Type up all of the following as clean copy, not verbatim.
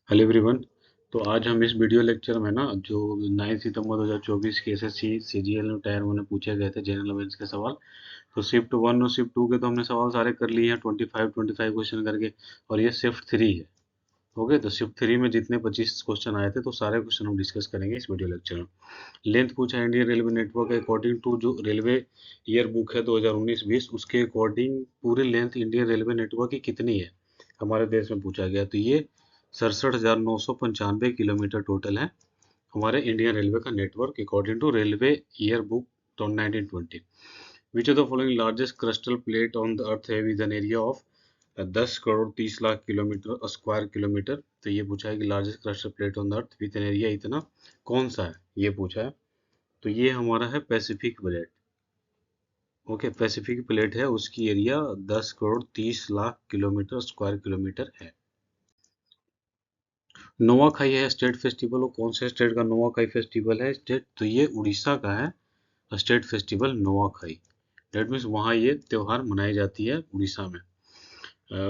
Hello everyone. तो आज हम इस वीडियो लेक्चर में ना जो 9 सितंबर 2024 के एसएससी सीजीएल में टायर 1 में पूछे गए थे जनरल अवेयरनेस के सवाल। तो शिफ्ट 1 और शिफ्ट 2 के तो हमने सवाल सारे कर लिए हैं 25 क्वेश्चन करके। और ये शिफ्ट 3 है। ओके, तो शिफ्ट 3 में जितने 25 क्वेश्चन आए थे तो सारे क्वेश्चन हम डिस्कस करेंगे इस वीडियो लेक्चर में। लेंथ पूछा है Indian railway network according to जो रेलवे ईयर बुक है 2019-20 उसके अकॉर्डिंग पूरी लेंथ इंडियन रेलवे नेटवर्क की कितनी है हमारे देश में पूछा गया। तो ये 67,995 किलोमीटर टोटल है हमारे इंडियन रेलवे का network according to railway year book 1920। Which of the following largest crystal plate on the earth है with an area of 10 crore 30 lakh kilometre square kilometre. तो ये पूछा है कि largest crystal plate on the earth with an area इतना कौन सा है, ये पूछा है। तो ये हमारा है Pacific plate. Okay, Pacific plate है, उसकी area 10 crore 30 lakh kilometre square kilometre है। नोआखाई है स्टेट फेस्टिवल, वो कौन से स्टेट का नोआखाई फेस्टिवल है स्टेट, तो ये उड़ीसा का है स्टेट फेस्टिवल नोआखाई। डेट मीन्स वहाँ ये त्योहार मनाई जाती है उड़ीसा में।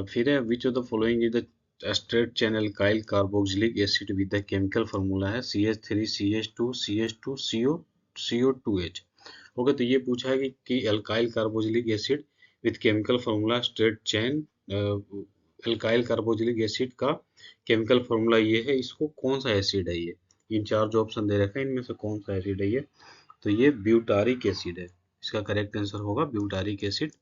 फिर है which of the following is the straight channel Kyle carboxylic acid with the chemical formula है CH3CH2CH2CO2H। ओके, तो ये पूछा है कि alkyl carboxylic acid with chemical formula straight chain alkyl carboxylic acid का केमिकल फार्मूला ये है, इसको कौन सा एसिड है ये। इन चार जो ऑप्शन दे रखा है इनमें से कौन सा एसिड है ये, तो ये ब्यूटारिक एसिड है। इसका करेक्ट आंसर होगा ब्यूटारिक एसिड,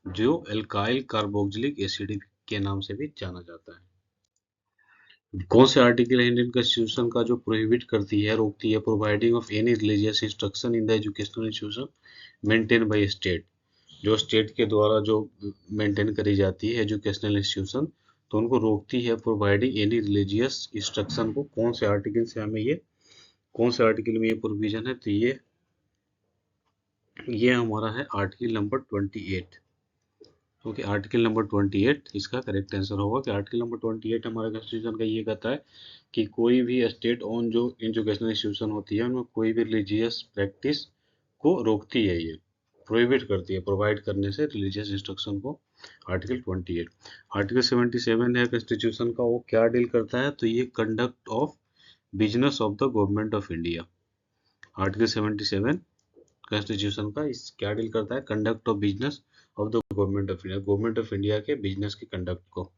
जो एल्काइल कार्बोक्सिलिक एसिड के नाम से भी जाना जाता है। कौन से आर्टिकल है इंडियन कॉन्स्टिट्यूशन का जो प्रोहिबिट करती है, रोकती है providing of any religious instruction in the educational institution maintain by state. जो स्टेट के द्वारा जो मेंटेन करी जाती है एजुकेशनल इंस्टीट्यूशन, तो उनको रोकती है प्रोवाइडिंग एनी रिलीजियस इंस्ट्रक्शन को। कौन से आर्टिकल से हमें ये, कौन से आर्टिकल में ये प्रोविजन है, तो ये हमारा है article number 28। Okay, article number 28 इसका करेक्ट आंसर होगा कि आर्टिकल नंबर 28 हमारे कॉन्स्टिट्यूशन का ये कहता है कि कोई भी स्टेट ओन जो एजुकेशनल इंस्टीट्यूशन होती है उनमें कोई भी रिलीजियस प्रैक्टिस को रोकती है, ये प्रोहिबिट करती है प्रोवाइड करने से रिलीजियस इंस्ट्रक्शन को। आर्टिकल 28। आर्टिकल 77 है कॉन्स्टिट्यूशन का, वो क्या डील करता है, तो ये conduct of business of the government of India. Article 77 constitution का इस क्या डील करता है, conduct of business of the government of India, government of India के बिजनेस के कंडक्ट को।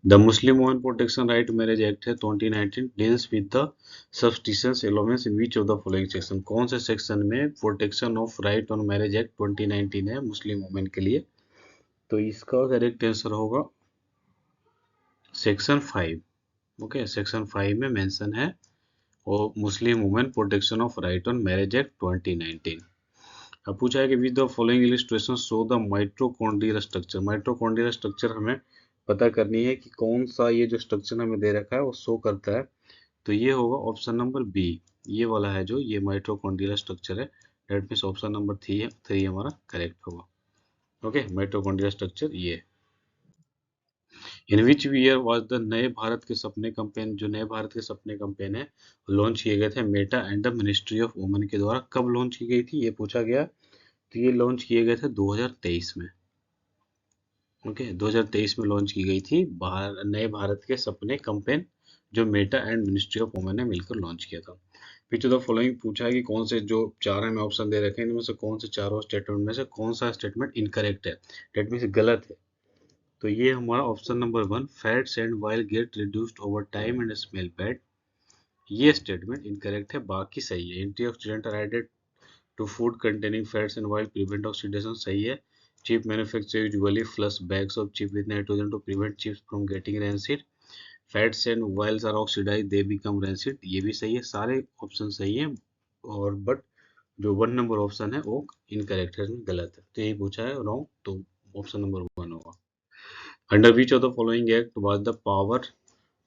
The Muslim women protection right marriage act है 2019 deals with the subsistence allowance in which of the following section. कौन से section में protection of right on marriage act 2019 है Muslim women के लिए, तो इसका करेक्ट आंसर होगा सेक्शन 5। ओके, सेक्शन 5 में मेंशन है और मुस्लिम women protection of right on marriage act 2019। अब पूछा है कि with the following illustration show the mitochondrial structure. Mitochondrial structure हमें पता करनी है कि कौन सा ये जो स्ट्रक्चर हमें दे रखा है वो शो करता है, तो ये होगा ऑप्शन नंबर बी। ये वाला है जो ये माइटोकॉन्ड्रियल स्ट्रक्चर है, डेट मीन्स ऑप्शन नंबर 3 हमारा करेक्ट होगा। ओके, माइटोकॉन्ड्रियल स्ट्रक्चर ये। इन विच ईयर वाज द नए भारत के सपने कैंपेन, जो नए भारत के सपने कैंपेन है लॉन्च किए गए थे Meta and the ministry of women के द्वारा। कब लॉन्च की गई थी ये पूछा गया, तो ये लॉन्च किए गए थे 2023 में। ओके, 2023 में लॉन्च की गई थी नए भारत के सपने कैंपेन, जो Meta and ministry of women ने मिलकर लॉन्च किया था। विच ऑफ द फॉलोइंग पूछा है कि कौन से जो चार हमें ऑप्शन दे रखे हैं इनमें से कौन से चारों स्टेटमेंट में से कौन सा स्टेटमेंट इनकरेक्ट है, डेट मीन्स गलत है। तो ये हमारा option number 1 fats and oil get reduced over time and smell bad, ये स्टेटमेंट इनकरेक्ट है, बाकी सही है। Antioxidant are added to food containing fats and oil prevent oxidation सही है। Chip manufacturer usually flush bags of chip with nitrogen to prevent chips from getting rancid. Fats and oils are oxidized, they become rancid, ये भी सही है, सारे option सही है। और बट जो 1 नंबर ऑप्शन है वो इनकरेक्ट है, गलत है, तो यही पूछा है रॉन्ग, तो ऑप्शन नंबर 1 होगा। Under which of the following act was the power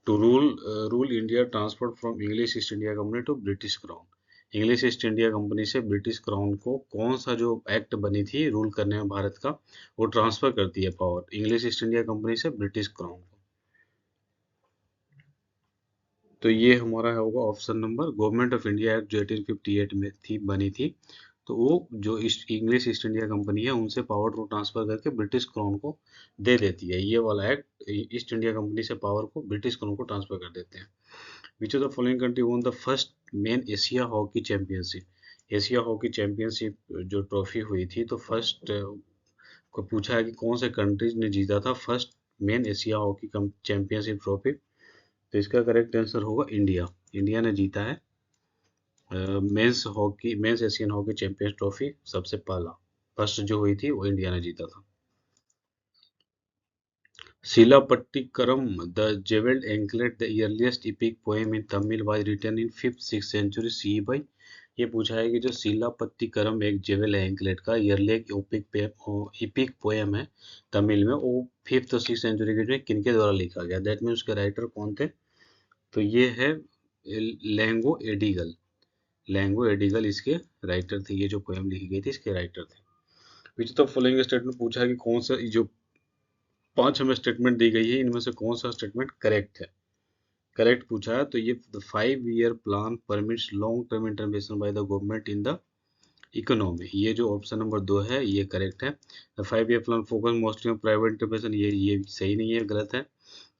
to rule India transfer from English East India Company to British Crown. English East India Company से ब्रिटिश क्राउन को कौन सा जो एक्ट बनी थी rule करने में भारत का, वो ट्रांसफर करती है power English East India Company से ब्रिटिश क्राउन को। तो ये हमारा होगा option number government of India act जो 1858 में थी बनी थी, तो वो जो इंग्लिश ईस्ट इंडिया कंपनी है उनसे पावर को ट्रांसफर करके ब्रिटिश क्राउन को दे देती है। ये वाला एक्ट ईस्ट इंडिया कंपनी से पावर को ब्रिटिश क्राउन को ट्रांसफर कर देते हैं। विच of the following country won the first men Asia hockey championship. Asia hockey championship जो ट्रॉफी हुई थी, तो फर्स्ट को पूछा है कि कौन से कंट्रीज ने जीता था first men Asia hockey championship trophy. तो इसका करेक्ट आंसर होगा इंडिया। इंडिया ने जीता है men's Asian hockey champions trophy. सबसे पहला फर्स्ट जो हुई थी वो इंडिया ने जीता था। Silappatikaram the jewelled anklet the earliest epic poem in Tamil was written in 5th-6th century C by. ये पूछा है कि जो शिलापट्टिकरम एक जेवेल एंकलेट का ईयरली इपिक पोएम है तमिल में, वो 5th और 6th सेंचुरी के किनके द्वारा लिखा गया। दैट मीन्स उसके राइटर कौन थे, तो ये है लैंगो एडिगल। लैंगो एडिगल इसके राइटर थे। ये जो पोएम लिखी गई थी इसके राइटर थे। विच द फॉलोइंग स्टेटमेंट पूछा है कि कौन सा जो 5 हमें स्टेटमेंट दी गई है इनमें से कौन सा स्टेटमेंट करेक्ट है। करेक्ट पूछा है तो ये the 5 year plan permits long term intervention by the government in the economy. ये जो ऑप्शन नंबर 2 है ये करेक्ट है। The 5 year plan focus mostly on private intervention, ये सही नहीं है, गलत है।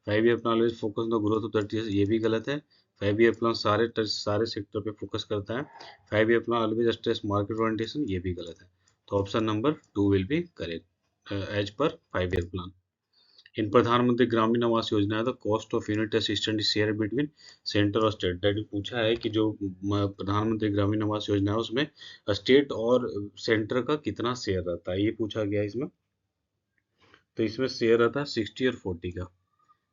5 year plan always focus on the growth of 30 years, ये भी गलत है। 5 year प्लान सारे सेक्टर पे फोकस करता है। 5 year plan always stress market orientation, ये भी गलत है। तो option number 2 will be correct as per 5 year plan. इन प्रधानमंत्री ग्रामीण आवास योजना है, the cost of unit assistant share between centre और स्टेट। दैट पूछा है कि जो प्रधानमंत्री ग्रामीण आवास योजना है उसमें स्टेट और सेंटर का कितना शेयर रहता है, ये पूछा गया इसमें। तो इसमें शेयर रहता है 60 और 40 का।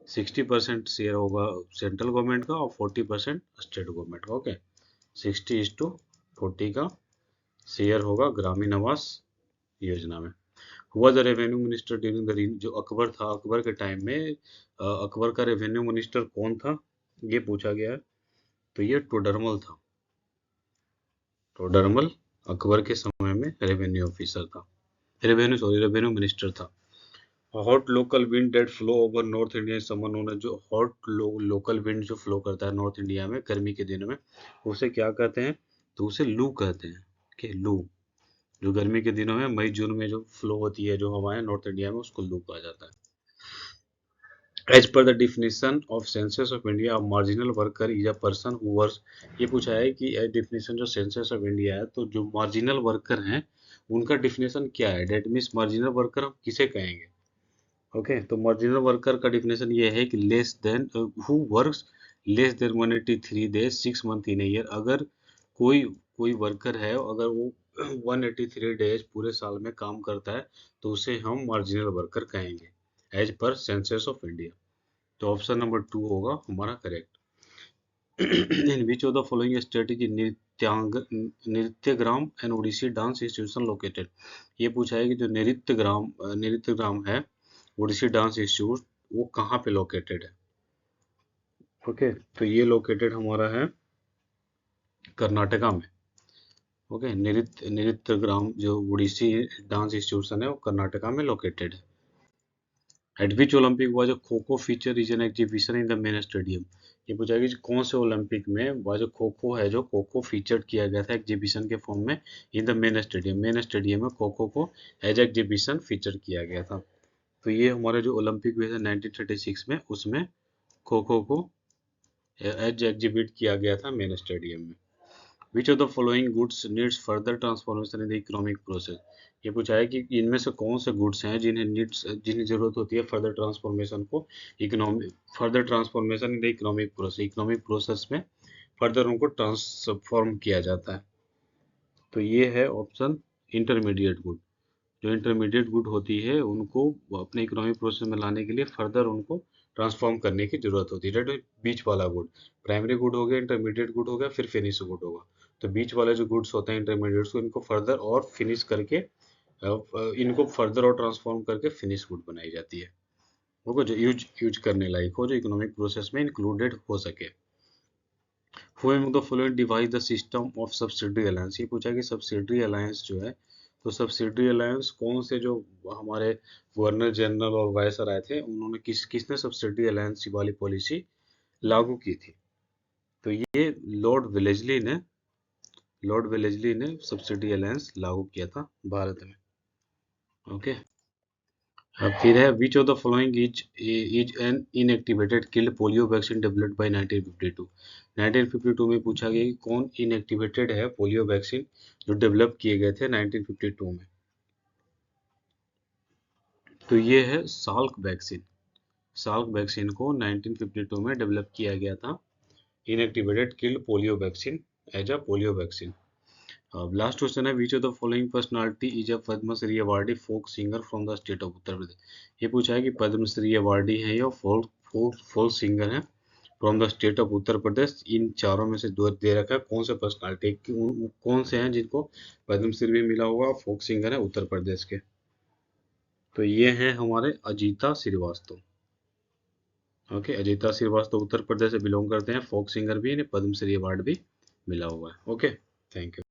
60% शेयर होगा सेंट्रल गवर्नमेंट का और 40% स्टेट गवर्नमेंट का। ओके, 60:40 का शेयर होगा ग्रामीण आवास योजना में। हुआ the revenue minister during the जो अकबर था, अकबर के टाइम में अकबर का रेवेन्यू मिनिस्टर कौन था, ये पूछा गया है। तो ये टोडरमल था। टोडरमल अकबर के समय में रेवेन्यू ऑफिसर था, रेवेन्यू मिनिस्टर था। Hot local wind that flow over north India common known है। जो हॉट लोकल विंड जो फ्लो करता है नॉर्थ इंडिया में गर्मी के दिनों में, उसे क्या कहते हैं, तो उसे लू कहते हैं। कि लू जो गर्मी के दिनों में मई जून में जो फ्लो होती है जो हवाएं नॉर्थ इंडिया में, उसको लू कहा जाता है। As per the definition of census of India, marginal worker is a person who works. ये पूछा है कि एज डिफिनेशन जो सेंसस ऑफ इंडिया है, तो जो मार्जिनल वर्कर हैं उनका डिफिनेशन क्या है। डेट मीन्स मार्जिनल वर्कर हम किसे कहेंगे। ओके, तो मार्जिनल वर्कर का डिफिनेशन ये है कि less than who works less than 183 days 6 month in year. अगर कोई कोई वर्कर है, अगर वो 183 डेज पूरे साल में काम करता है, तो उसे हम मार्जिनल वर्कर कहेंगे as per census of India. तो ऑप्शन नंबर 2 होगा हमारा correct. In which of the following strategy Nrityagram and Odissi dance institution located. ये पूछा है कि जो नृत्यग्राम है ओडिसी डांस इंस्टीट्यूट, वो कहाँ पे लोकेटेड है। ओके, तो ये लोकेटेड हमारा है कर्नाटका में। ओके, नृत्यग्राम जो ओडिसी डांस इंस्टीट्यूशन है वो कर्नाटका में लोकेटेड है। At which Olympic was a kho-kho feature is an exhibition in the main stadium. ये पूछा कि कौन से ओलंपिक में वह जो खो-खो है, जो खो-खो फीचर किया गया था एग्जीबिशन के फॉर्म में इन the main stadium. Main stadium में खो-खो को एज एग्जीबिशन फीचर किया गया था। तो ये हमारे जो ओलंपिक हुए थे 1936 में, उसमें खो-खो को एज एग्जिबिट किया गया था मेन स्टेडियम में। विच of the following goods needs further transformation in the economic process. ये पूछा है कि इनमें से कौन से गुड्स हैं जिन्हें जरूरत होती है फर्दर ट्रांसफॉर्मेशन को further transformation in the economic process में फर्दर उनको ट्रांसफॉर्म किया जाता है। तो ये है ऑप्शन इंटरमीडिएट गुड। जो इंटरमीडिएट गुड होती है उनको अपने इकोनॉमिक प्रोसेस में लाने के लिए फर्दर उनको ट्रांसफॉर्म करने की जरूरत होती है। बीच वाला गुड, प्राइमरी गुड हो गया, इंटरमीडिएट गुड हो गया, फिर फिनिश गुड होगा। तो बीच वाले जो गुड्स होते हैं इंटरमीडिएट्स को, इनको फर्दर और फिनिश करके इनको फर्दर और ट्रांसफॉर्म करके फिनिश गुड बनाई जाती है। वो जो यूज करने लायक हो, जो इकोनॉमिक प्रोसेस में इंक्लूडेड हो सके। Who among the following devise the system of subsidiary alliance। ये पूछा कि सब्सिडरी अलायंस जो है, तो सब्सिडरी अलायंस कौन से जो हमारे गवर्नर जनरल और वायसराय थे, उन्होंने किसने सब्सिडरी अलायंस वाली पॉलिसी लागू की थी। तो ये लॉर्ड वेलेस्ली ने लॉर्ड वेलेस्ली ने सब्सिडी अलायंस लागू किया था भारत में। ओके, अब फिर है which of the following is an inactivated killed polio vaccine developed by 1952। 1952 में पूछा गया कि कौन इनएक्टिवेटेड है पोलियो वैक्सीन जो डेवलप किए गए थे 1952 में। तो ये है साल्क वैक्सीन। साल्क वैक्सीन को 1952 में डेवलप किया गया था, inactivated killed polio vaccine as a polio vaccine. अब लास्ट क्वेश्चन है which of the following personality is a Padma Shri awardee folk singer from the state of Uttar Pradesh. ये पूछा है कि पद्मश्री अवार्डी है या फोक सिंगर है from the state of Uttar Pradesh. इन चारों में से दो दे रखा है, कौन से पर्सनालिटी कौन से हैं जिनको पद्मश्री भी मिला हुआ, फोक सिंगर है उत्तर प्रदेश के। तो ये हैं हमारे अजीता श्रीवास्तव। ओके, अजीता श्रीवास्तव उत्तर प्रदेश से बिलोंग करते हैं, फोक सिंगर भी, इन्हें पद्मश्री अवार्ड भी मिला हुआ है। Okay, thank you.